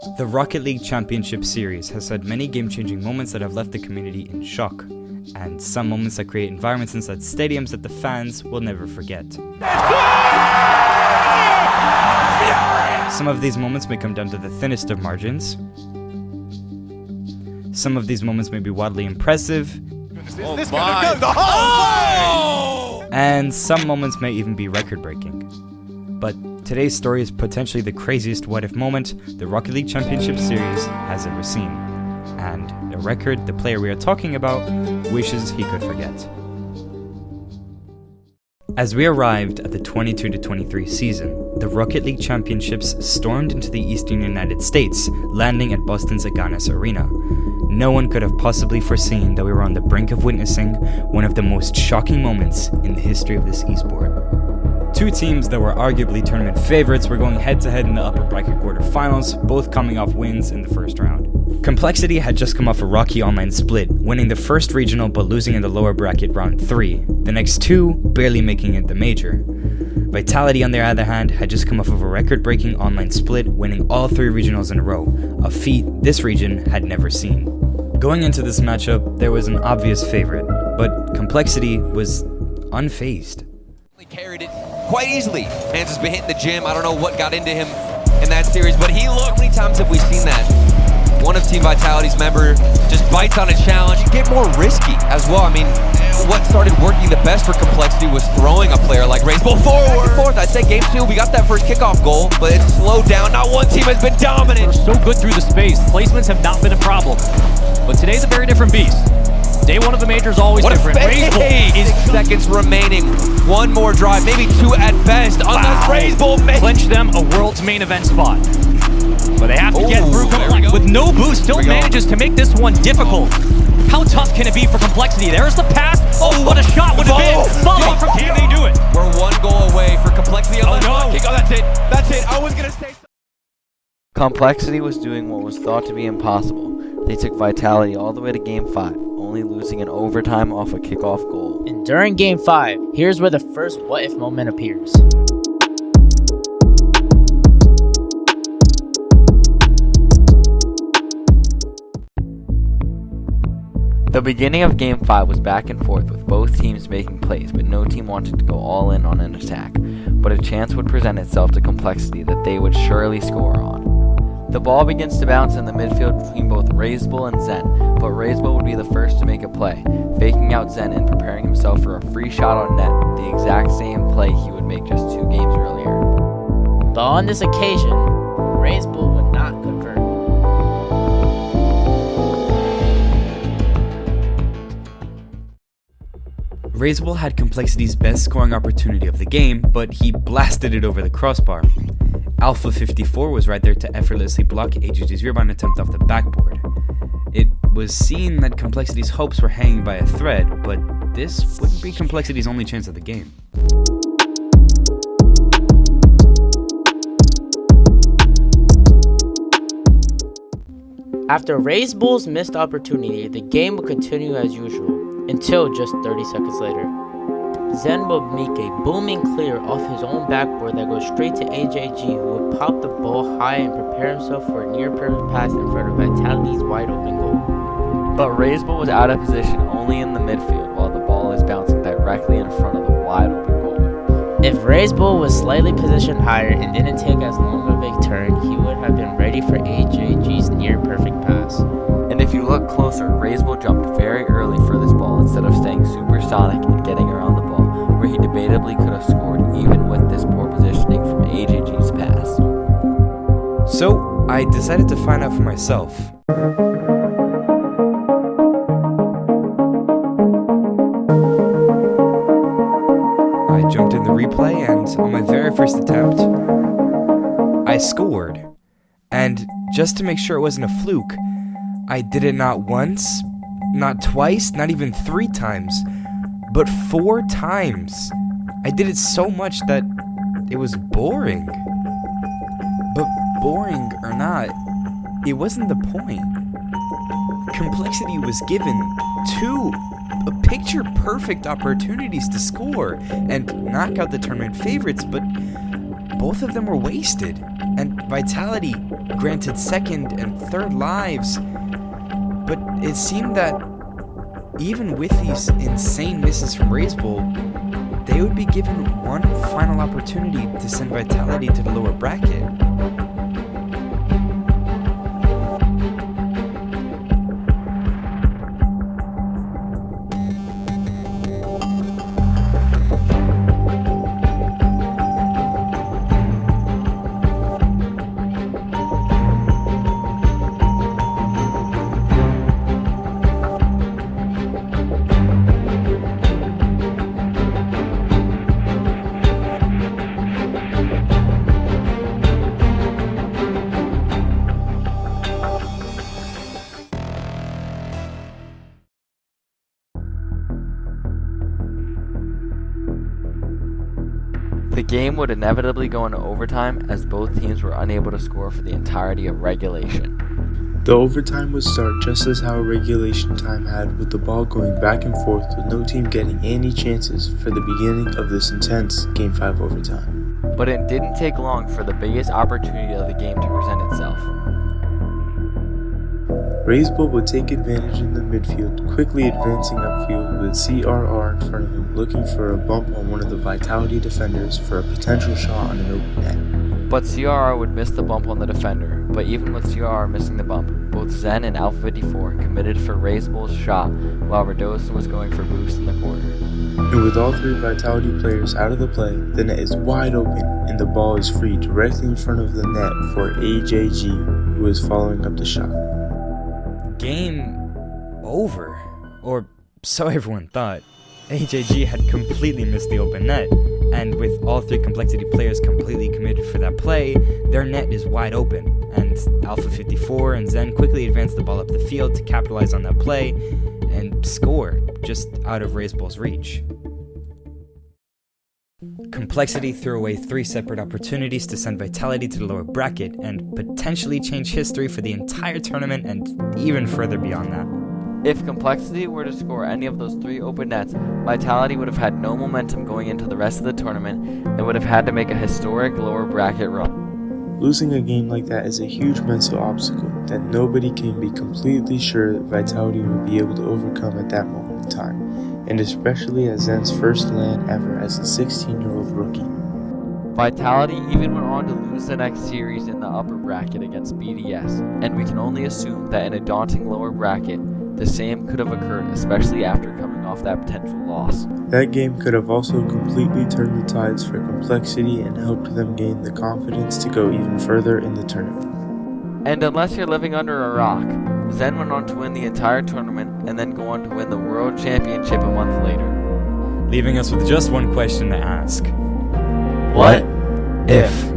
The Rocket League Championship Series has had many game-changing moments that have left the community in shock, and some moments that create environments inside stadiums that the fans will never forget. Some of these moments may come down to the thinnest of margins. Some of these moments may be wildly impressive. And some moments may even be record-breaking. But today's story is potentially the craziest what-if moment the Rocket League Championship Series has ever seen, and a record the player we are talking about wishes he could forget. As we arrived at the 22-23 season, the Rocket League Championships stormed into the eastern United States, landing at Boston's Agganis Arena. No one could have possibly foreseen that we were on the brink of witnessing one of the most shocking moments in the history of this esport. Two teams that were arguably tournament favorites were going head-to-head in the upper bracket quarterfinals, both coming off wins in the first round. Complexity had just come off a rocky online split, winning the first regional but losing in the lower bracket round 3, the next two barely making it the major. Vitality, on the other hand, had just come off of a record-breaking online split, winning all 3 regionals in a row, a feat this region had never seen. Going into this matchup, there was an obvious favorite, but Complexity was unfazed. He carried it quite easily. Mans has been hitting the gym. I don't know what got into him in that series, but he looked. How many times have we seen that? One of Team Vitality's member just bites on a challenge, get more risky as well. I mean, what started working the best for Complexity was throwing a player like Racebull forward. Fourth, I'd say game 2, we got that first kickoff goal, but it's slowed down. Not one team has been dominant. We're so good through the space. Placements have not been a problem. But today's a very different beast. Day 1 of the major is always different. Racebull is seconds remaining. One more drive, maybe 2 at best. Unless Racebull makes clinch them a world's main event spot. But they have to get through Complexity. With no boost, still manages to make this one difficult. How tough can it be for Complexity? There's the pass. Oh, what a shot would have been. Follow from can they do it? We're 1 goal away for Complexity. Oh no. Oh, that's it. That's it. I was going to say. Complexity was doing what was thought to be impossible. They took Vitality all the way to Game 5, only losing in overtime off a kickoff goal. And during Game 5, here's where the first what-if moment appears. The beginning of Game 5 was back and forth with both teams making plays, but no team wanted to go all in on an attack. But a chance would present itself to Complexity that they would surely score on. The ball begins to bounce in the midfield between both Racebull and Zen, but Racebull would be the first to make a play, faking out Zen and preparing himself for a free shot on net, the exact same play he would make just 2 games earlier. But on this occasion, Racebull would not convert. Racebull had Complexity's best scoring opportunity of the game, but he blasted it over the crossbar. Alpha 54 was right there to effortlessly block AGG's rebound attempt off the backboard. It was seen that Complexity's hopes were hanging by a thread, but this wouldn't be Complexity's only chance of the game. After Racebull's missed opportunity, the game would continue as usual, until just 30 seconds later. Zen would make a booming clear off his own backboard that goes straight to AJG, who would pop the ball high and prepare himself for a near-perfect pass in front of Vitality's wide-open goal. But Racebull was out of position only in the midfield while the ball is bouncing directly in front of the wide-open goal. If Racebull was slightly positioned higher and didn't take as long of a turn, he would have been ready for AJG's near-perfect pass. And if you look closer, Racebull jumped very early for this ball instead of staying supersonic and getting around the ball, where he debatably could have scored even with this poor positioning from AJG's pass. So, I decided to find out for myself. I jumped in the replay, and on my very first attempt, I scored. And just to make sure it wasn't a fluke, I did it not once, not twice, not even 3 times, but 4 times. I did it so much that it was boring. But boring or not, it wasn't the point. Complexity was given 2 picture-perfect opportunities to score and knock out the tournament favorites, but both of them were wasted, and Vitality granted second and third lives. But it seemed that even with these insane misses from RLCS, they would be given one final opportunity to send Vitality to the lower bracket. The game would inevitably go into overtime as both teams were unable to score for the entirety of regulation. The overtime would start just as how regulation time had, with the ball going back and forth with no team getting any chances for the beginning of this intense Game 5 overtime. But it didn't take long for the biggest opportunity of the game to present itself. RLCS would take advantage in the midfield, quickly advancing upfield with CRR in front of him, looking for a bump on one of the Vitality defenders for a potential shot on an open net. But CRR would miss the bump on the defender, but even with CRR missing the bump, both Zen and Alpha 54 committed for RLCS' shot while Radosin was going for boost in the corner. And with all three Vitality players out of the play, the net is wide open and the ball is free directly in front of the net for AJG, who is following up the shot. Game over, or so everyone thought. AJG had completely missed the open net, and with all three Complexity players completely committed for that play, their net is wide open, and Alpha 54 and Zen quickly advanced the ball up the field to capitalize on that play and score just out of RLCS' reach. Complexity threw away 3 separate opportunities to send Vitality to the lower bracket and potentially change history for the entire tournament and even further beyond that. If Complexity were to score any of those 3 open nets, Vitality would have had no momentum going into the rest of the tournament and would have had to make a historic lower bracket run. Losing a game like that is a huge mental obstacle that nobody can be completely sure that Vitality will be able to overcome at that moment in time, and especially as Zen's first LAN ever as a 16-year-old rookie. Vitality even went on to lose the next series in the upper bracket against BDS, and we can only assume that in a daunting lower bracket, the same could have occurred, especially after coming off that potential loss. That game could have also completely turned the tides for Complexity and helped them gain the confidence to go even further in the tournament. And unless you're living under a rock, Zen went on to win the entire tournament and then go on to win the World Championship a month later. Leaving us with just one question to ask. What if?